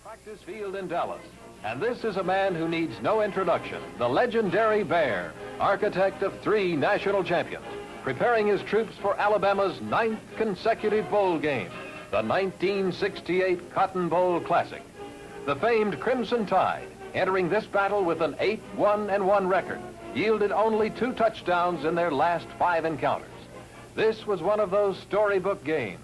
Practice field in Dallas. And this is a man who needs no introduction, the legendary Bear, architect of 3 national champions, preparing his troops for Alabama's 9th consecutive bowl game, the 1968 Cotton Bowl Classic. The famed Crimson Tide, entering this battle with an 8-1-1 record, yielded only 2 touchdowns in their last 5 encounters. This was one of those storybook games,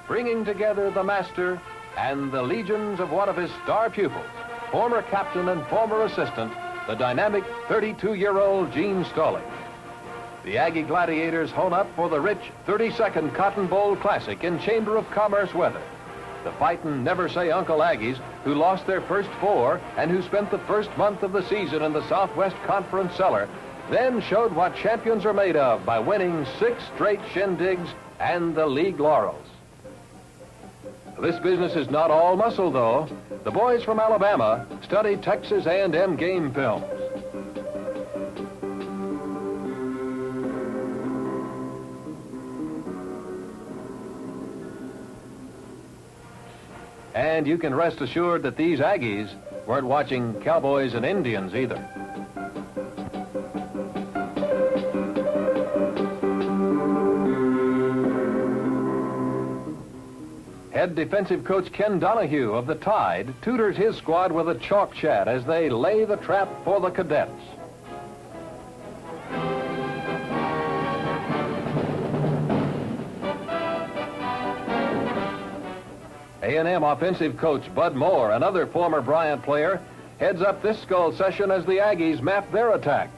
bringing together the master and the legions of one of his star pupils, former captain and former assistant, the dynamic 32-year-old Gene Stallings. The Aggie Gladiators hone up for the rich 32nd Cotton Bowl Classic in Chamber of Commerce weather. The fightin' never-say-Uncle Aggies, who lost their first 4 and who spent the first month of the season in the Southwest Conference cellar, then showed what champions are made of by winning 6 straight shindigs and the league laurels. This business is not all muscle, though. The boys from Alabama study Texas A&M game films. And you can rest assured that these Aggies weren't watching Cowboys and Indians either. Head defensive coach Ken Donahue of the Tide tutors his squad with a chalk chat as they lay the trap for the cadets. A&M offensive coach Bud Moore, another former Bryant player, heads up this skull session as the Aggies map their attack.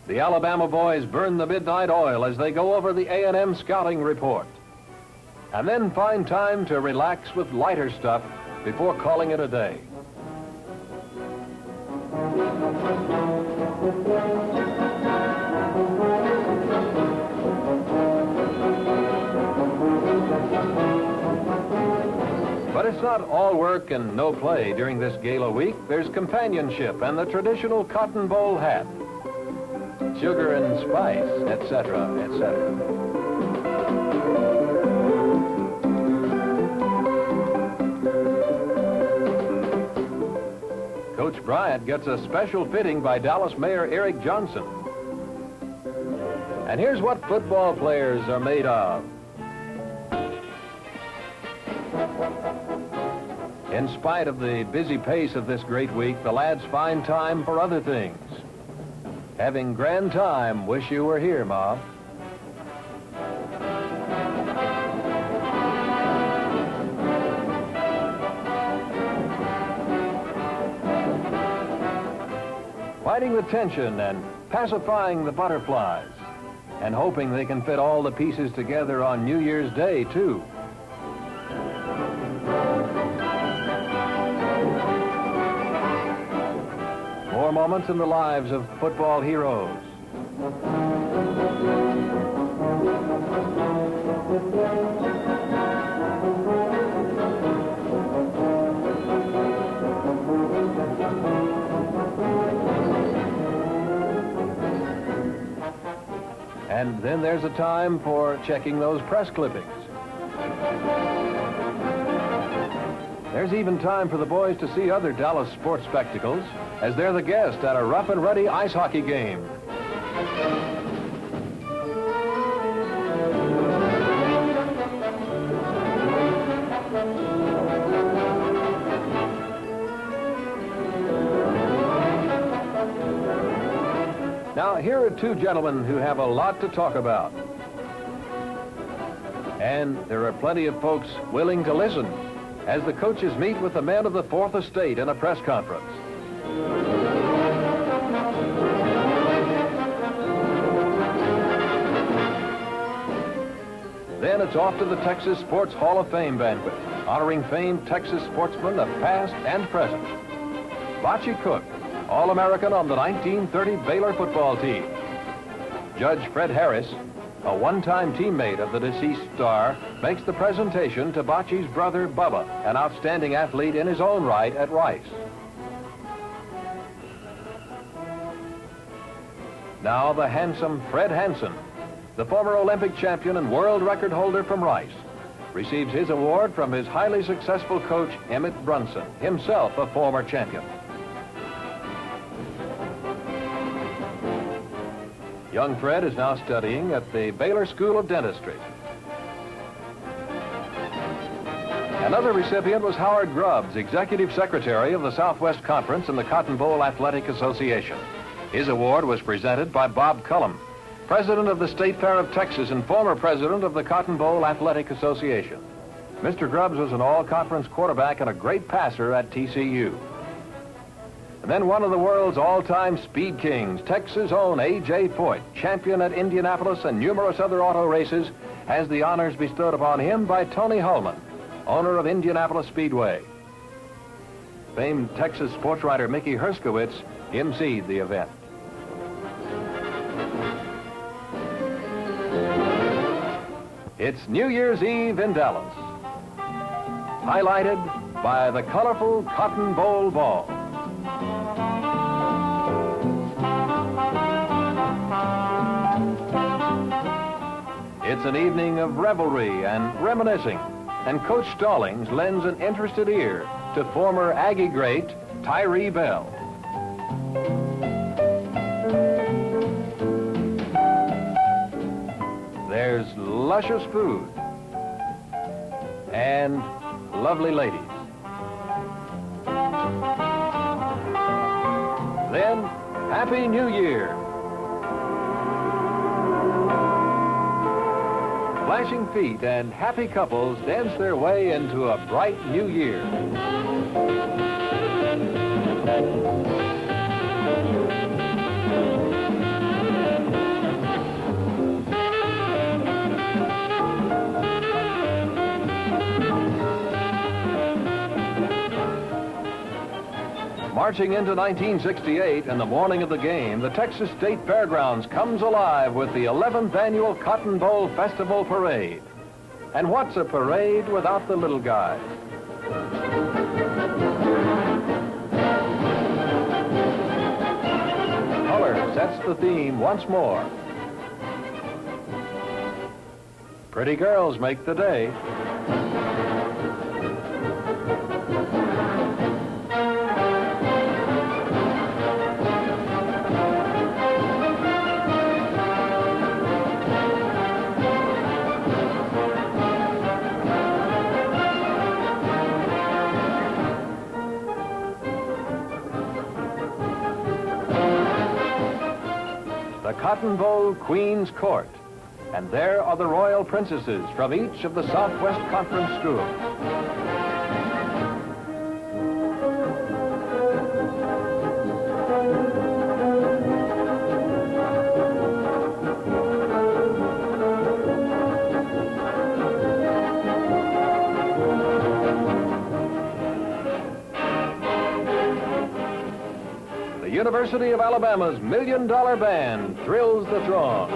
The Alabama boys burn the midnight oil as they go over the A&M scouting report, and then find time to relax with lighter stuff before calling it a day. But it's not all work and no play during this gala week. There's companionship and the traditional Cotton Bowl hat, sugar and spice, etc., etc. Coach Bryant gets a special fitting by Dallas Mayor Eric Johnson. And here's what football players are made of. In spite of the busy pace of this great week, the lads find time for other things. Having grand time, wish you were here, Ma. Fighting the tension and pacifying the butterflies, and hoping they can fit all the pieces together on New Year's Day, too. More moments in the lives of football heroes. And then there's a time for checking those press clippings. There's even time for the boys to see other Dallas sports spectacles as they're the guest at a rough-and-ready ice hockey game. Now, here are 2 gentlemen who have a lot to talk about. And there are plenty of folks willing to listen as the coaches meet with the men of the 4th Estate in a press conference. Then it's off to the Texas Sports Hall of Fame banquet, honoring famed Texas sportsmen of past and present. Bocce Cook, All-American on the 1930 Baylor football team. Judge Fred Harris, a one-time teammate of the deceased star, makes the presentation to Bocce's brother, Bubba, an outstanding athlete in his own right at Rice. Now the handsome Fred Hansen, the former Olympic champion and world record holder from Rice, receives his award from his highly successful coach, Emmett Brunson, himself a former champion. Young Fred is now studying at the Baylor School of Dentistry. Another recipient was Howard Grubbs, Executive Secretary of the Southwest Conference and the Cotton Bowl Athletic Association. His award was presented by Bob Cullum, President of the State Fair of Texas and former President of the Cotton Bowl Athletic Association. Mr. Grubbs was an all-conference quarterback and a great passer at TCU. And then one of the world's all-time speed kings, Texas' own A.J. Foyt, champion at Indianapolis and numerous other auto races, has the honors bestowed upon him by Tony Hulman, owner of Indianapolis Speedway. Famed Texas sports writer Mickey Herskowitz emceed the event. It's New Year's Eve in Dallas, highlighted by the colorful Cotton Bowl ball. It's an evening of revelry and reminiscing, and Coach Stallings lends an interested ear to former Aggie great Tyree Bell. There's luscious food and lovely ladies. Then, Happy New Year. Flashing feet and happy couples dance their way into a bright new year. Marching into 1968 and the morning of the game, the Texas State Fairgrounds comes alive with the 11th annual Cotton Bowl Festival Parade. And what's a parade without the little guy? Color sets the theme once more. Pretty girls make the day. The Cotton Bowl Queen's Court, and there are the royal princesses from each of the Southwest Conference schools. The University of Alabama's $1 Million Band thrills the throng.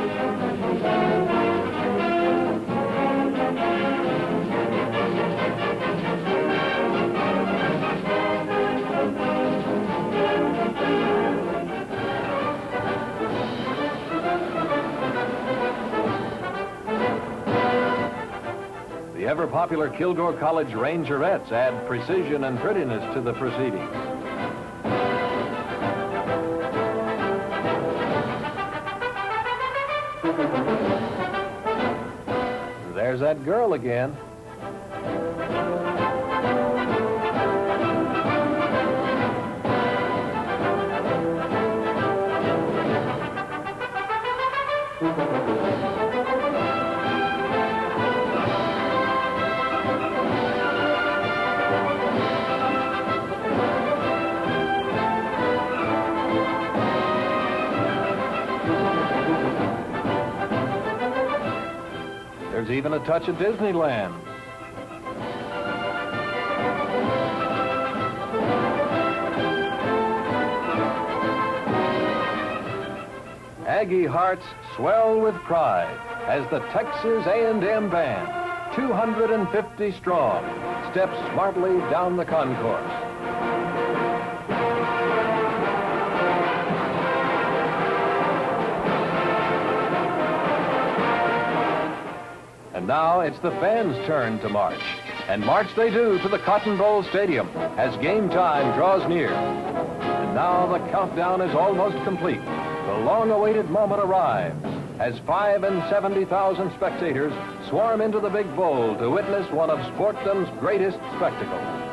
The ever-popular Kilgore College Rangerettes add precision and prettiness to the proceedings. There's that girl again. There's even a touch of Disneyland. Aggie hearts swell with pride as the Texas A&M Band, 250 strong, steps smartly down the concourse. now it's the fans' turn to march. And march they do to the Cotton Bowl Stadium as game time draws near. And now the countdown is almost complete. The long-awaited moment arrives as 75,000 spectators swarm into the big bowl to witness one of sportdom's greatest spectacles.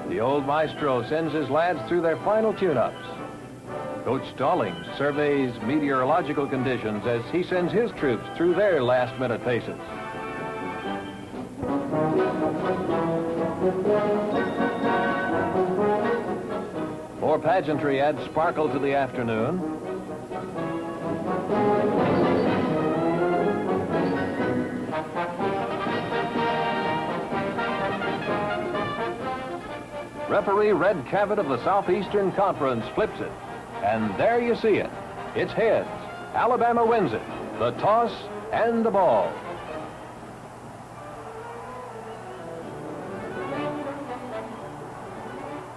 The old maestro sends his lads through their final tune-ups. Coach Stallings surveys meteorological conditions as he sends his troops through their last-minute paces. More pageantry adds sparkle to the afternoon. Referee Red Cavett of the Southeastern Conference flips it. And there you see it. It's heads. Alabama wins it. The toss and the ball.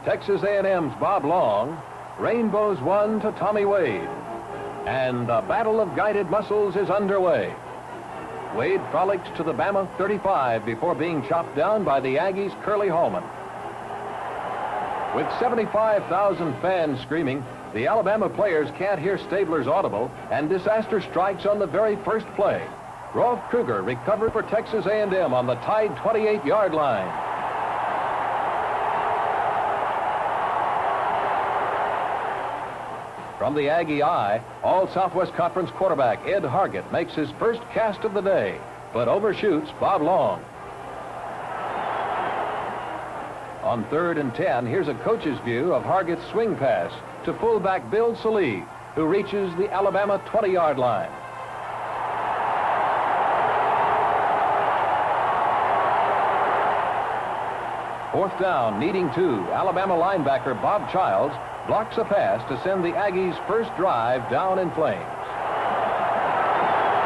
Texas A&M's Bob Long. Rainbows 1 to Tommy Wade. And the battle of guided muscles is underway. Wade frolics to the Bama 35 before being chopped down by the Aggies' Curly Hallman. With 75,000 fans screaming, the Alabama players can't hear Stabler's audible, and disaster strikes on the very first play. Rolf Kruger recovered for Texas A&M on the tied 28-yard line. From the Aggie eye, All-Southwest Conference quarterback Ed Hargett makes his first cast of the day, but overshoots Bob Long. On 3rd and 10, here's a coach's view of Hargett's swing pass to fullback Bill Salee, who reaches the Alabama 20-yard line. Fourth down, needing 2, Alabama linebacker Bob Childs blocks a pass to send the Aggies' first drive down in flames.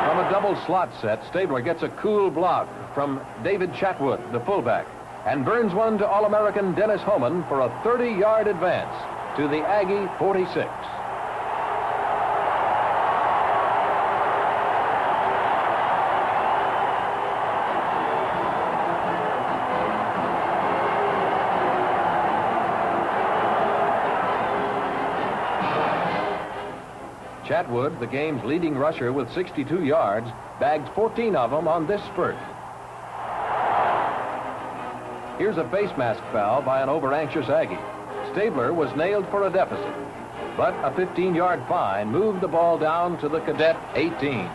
From a double slot set, Stabler gets a cool block from David Chatwood, the fullback, and burns one to All-American Dennis Homan for a 30-yard advance to the Aggie 46. Chatwood, the game's leading rusher with 62 yards, bagged 14 of them on this spurt. Here's a face mask foul by an over-anxious Aggie. Stabler was nailed for a deficit, but a 15-yard fine moved the ball down to the Cadet 18.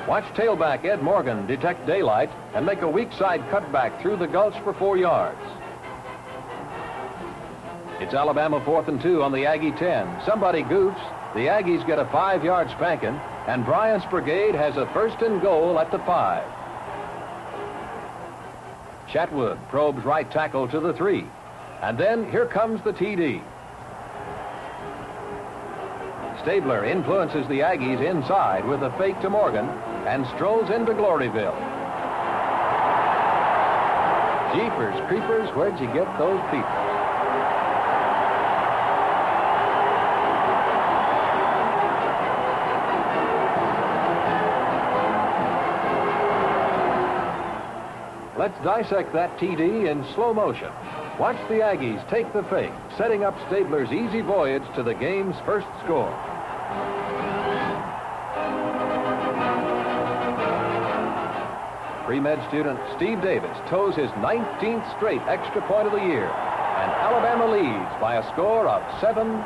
Watch tailback Ed Morgan detect daylight and make a weak side cutback through the gulch for 4 yards. It's Alabama 4th and 2 on the Aggie 10. Somebody goofs. The Aggies get a 5-yard spanking, and Bryant's brigade has a 1st and goal at the 5. Chatwood probes right tackle to the 3. And then here comes the TD. Stabler influences the Aggies inside with a fake to Morgan and strolls into Gloryville. Jeepers creepers, where'd you get those people? Let's dissect that TD in slow motion. Watch the Aggies take the fake, setting up Stabler's easy voyage to the game's first score. Pre-med student Steve Davis toes his 19th straight extra point of the year, and Alabama leads by a score of 7-0.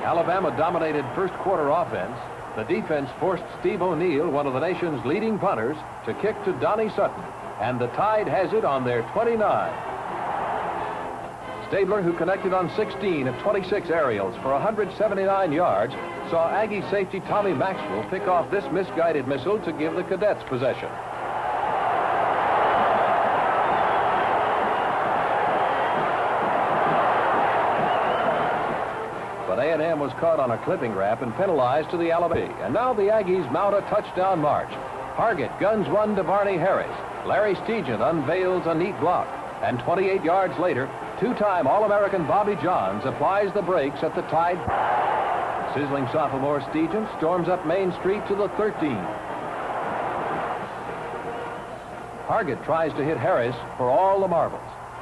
Alabama dominated first quarter offense. The defense forced Steve O'Neal, one of the nation's leading punters, to kick to Donnie Sutton, and the Tide has it on their 29. Stabler, who connected on 16 of 26 aerials for 179 yards, saw Aggie safety Tommy Maxwell pick off this misguided missile to give the Cadets possession. But A&M was caught on a clipping wrap and penalized to the Alabama. And now the Aggies mount a touchdown march. Hargett guns one to Barney Harris. Larry Stegent unveils a neat block. And 28 yards later, two-time All-American Bobby Johns applies the brakes at the Tide. Sizzling sophomore Stegent storms up Main Street to the 13. Hargett tries to hit Harris for all the marbles,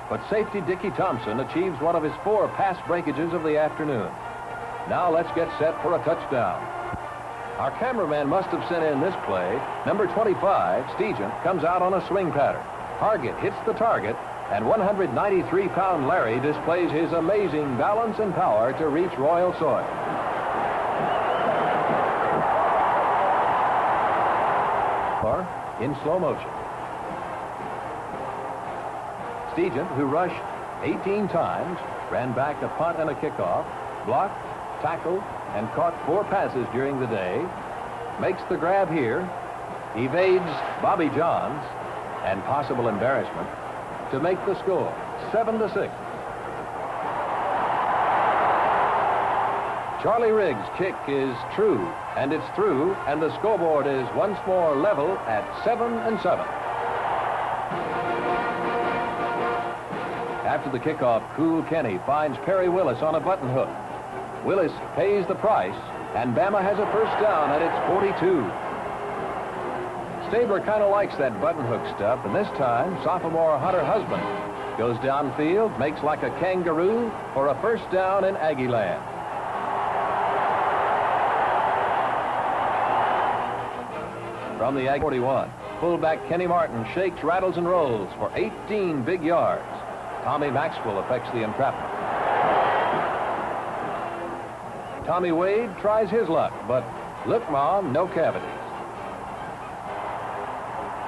but safety Dickie Thompson achieves one of his 4 pass breakages of the afternoon. Now let's get set for a touchdown. Our cameraman must have sent in this play. Number 25, Stegent, comes out on a swing pattern. Hargett hits the target, and 193-pound Larry displays his amazing balance and power to reach royal soil. Or in slow motion. Stegent, who rushed 18 times, ran back a punt and a kickoff, blocked, tackled, and caught 4 passes during the day, makes the grab here, evades Bobby Johns, and possible embarrassment to make the score 7-6. Charlie Riggs' kick is true, and it's through, and the scoreboard is once more level at 7-7. After the kickoff, Cool Kenny finds Perry Willis on a button hook. Willis pays the price, and Bama has a first down at its 42. Stabler kind of likes that button hook stuff, and this time, sophomore Hunter Husband goes downfield, makes like a kangaroo for a first down in Aggie land. From the Aggie 41, fullback Kenny Martin shakes, rattles, and rolls for 18 big yards. Tommy Maxwell effects the entrapment. Tommy Wade tries his luck, but look, Mom, no cavities.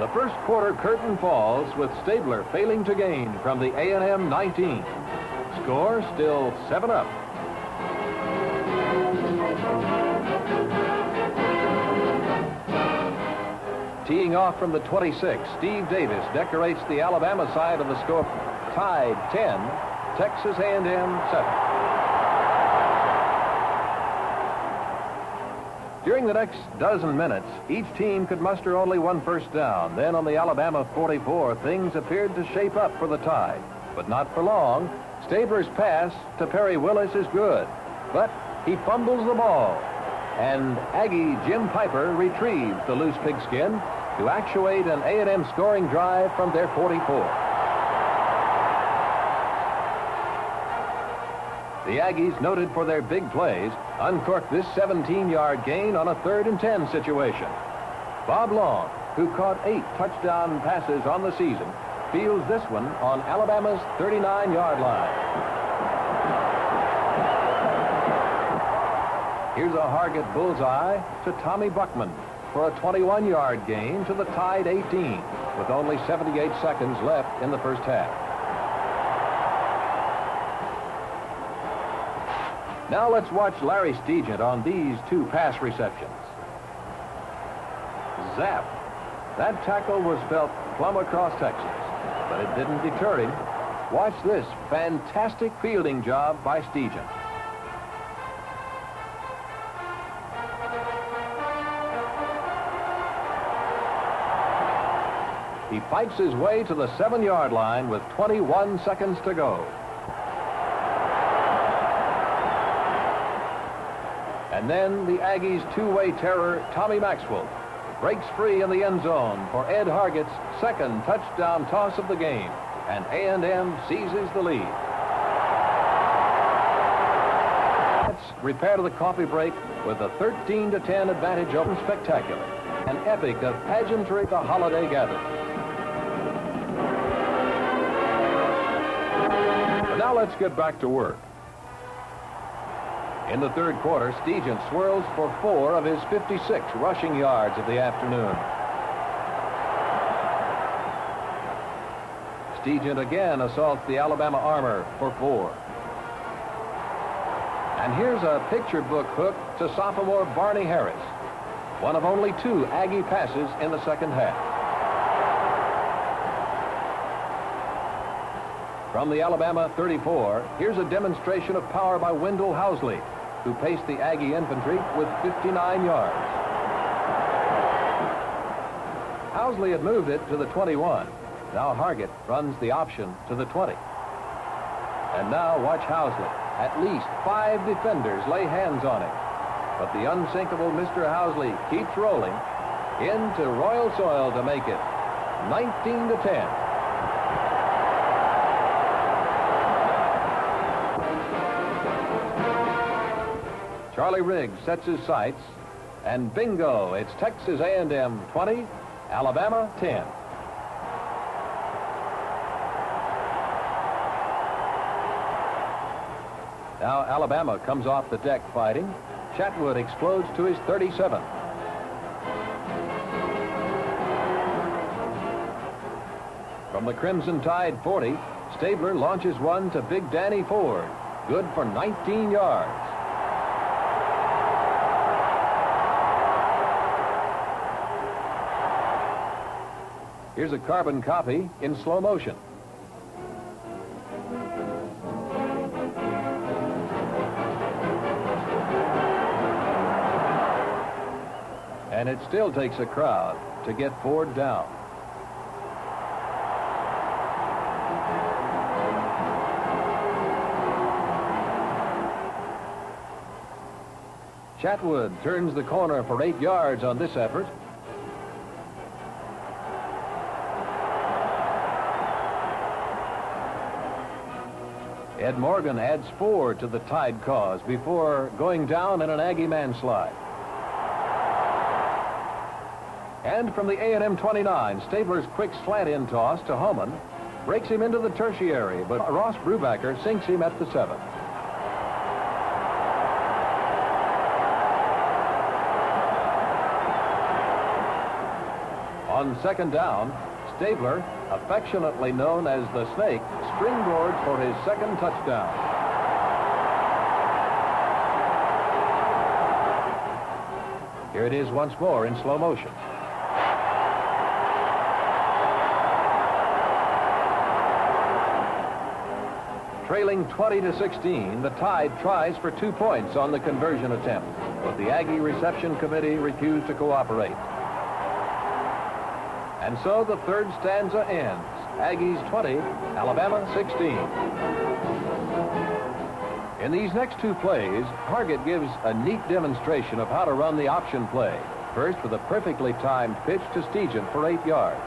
The first quarter curtain falls with Stabler failing to gain from the A&M 19. Score still 7-up. Teeing off from the 26, Steve Davis decorates the Alabama side of the score. Tide 10, Texas A&M 7. During the next dozen minutes, each team could muster only one first down. Then on the Alabama 44, things appeared to shape up for the Tide. But not for long. Stabler's pass to Perry Willis is good, but he fumbles the ball. And Aggie Jim Piper retrieves the loose pigskin to actuate an A&M scoring drive from their 44. The Aggies, noted for their big plays, uncorked this 17-yard gain on a 3rd and 10 situation. Bob Long, who caught 8 touchdown passes on the season, fields this one on Alabama's 39-yard line. Here's a Hargett bullseye to Tommy Buckman for a 21-yard gain to the Tide 18, with only 78 seconds left in the first half. Now let's watch Larry Stegent on these 2 pass receptions. Zap! That tackle was felt plumb across Texas, but it didn't deter him. Watch this fantastic fielding job by Stegent. He fights his way to the 7-yard line with 21 seconds to go. And then the Aggies' two-way terror, Tommy Maxwell, breaks free in the end zone for Ed Hargett's 2nd touchdown toss of the game, and A&M seizes the lead. Let's repair to the coffee break with a 13-10 advantage over Spectacular, an epic of pageantry, the holiday gathering. But now let's get back to work. In the 3rd quarter, Stegent swirls for 4 of his 56 rushing yards of the afternoon. Stegent again assaults the Alabama armor for 4. And here's a picture book hook to sophomore Barney Harris, one of only 2 Aggie passes in the second half. From the Alabama 34, here's a demonstration of power by Wendell Housley. who paced the Aggie infantry with 59 yards. Housley had moved it to the 21. Now Hargett runs the option to the 20. And now watch Housley. At least 5 defenders lay hands on him. But the unsinkable Mr. Housley keeps rolling into royal soil to make it 19-10. Charlie Riggs sets his sights, and bingo, it's Texas A&M 20, Alabama 10. Now Alabama comes off the deck fighting. Chatwood explodes to his 37. From the Crimson Tide 40, Stabler launches one to Big Danny Ford. Good for 19 yards. Here's a carbon copy in slow motion. And it still takes a crowd to get Ford down. Chatwood turns the corner for 8 yards on this effort. Ed Morgan adds 4 to the Tide cause before going down in an Aggie manslide. And from the A&M 29, Stabler's quick slant-in toss to Homan breaks him into the tertiary, but Ross Brubaker sinks him at the 7. On second down, Stabler, affectionately known as the Snake, springboards for his second touchdown. Here it is once more in slow motion. Trailing 20-16, the Tide tries for 2 points on the conversion attempt, but the Aggie reception committee refused to cooperate. And so the third stanza ends. Aggies 20, Alabama 16. In these next 2 plays, Hargett gives a neat demonstration of how to run the option play. First with a perfectly timed pitch to Steegent for 8 yards.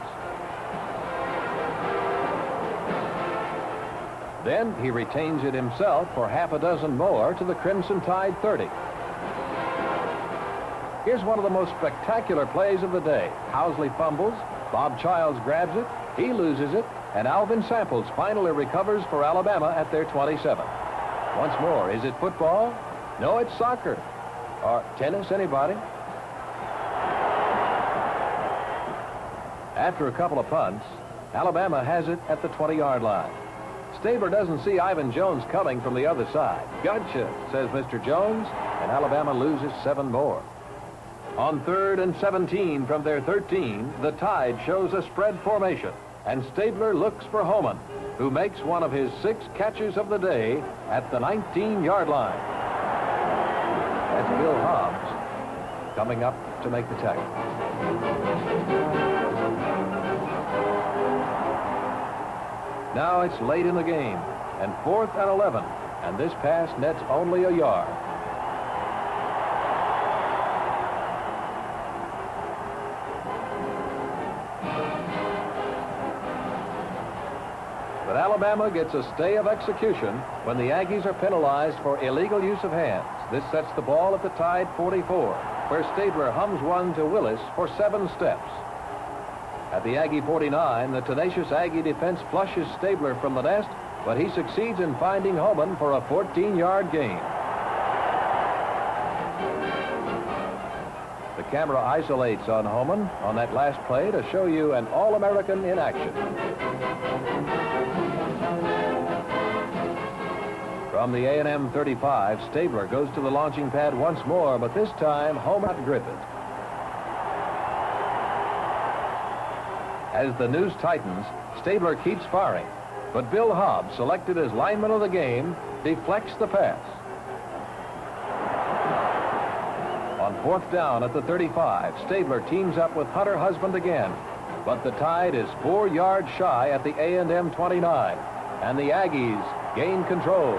Then he retains it himself for half a dozen more to the Crimson Tide 30. Here's one of the most spectacular plays of the day. Housley fumbles, Bob Childs grabs it, he loses it, and Alvin Samples finally recovers for Alabama at their 27. Once more, is it football? No, it's soccer. Or tennis, anybody? After a couple of punts, Alabama has it at the 20-yard line. Stabler doesn't see Ivan Jones coming from the other side. Gotcha, says Mr. Jones, and Alabama loses 7 more. On 3rd and 17 from their 13, the Tide shows a spread formation, and Stabler looks for Homan, who makes one of his 6 catches of the day at the 19-yard line. That's Bill Hobbs coming up to make the tackle. Now it's late in the game, and 4th and 11, and this pass nets only a yard. But Alabama gets a stay of execution when the Aggies are penalized for illegal use of hands. This sets the ball at the Tide 44, where Stabler hums one to Willis for 7 steps. At the Aggie 49, the tenacious Aggie defense flushes Stabler from the nest, but he succeeds in finding Homan for a 14-yard gain. The camera isolates on Homan on that last play to show you an All-American in action. From the A&M 35, Stabler goes to the launching pad once more, but this time Homan outgripped it. As the noose tightens, Stabler keeps firing, but Bill Hobbs, selected as lineman of the game, deflects the pass. On 4th down at the 35, Stabler teams up with Hunter Husband again. But the Tide is 4 yards shy at the A&M 29. And the Aggies gain control.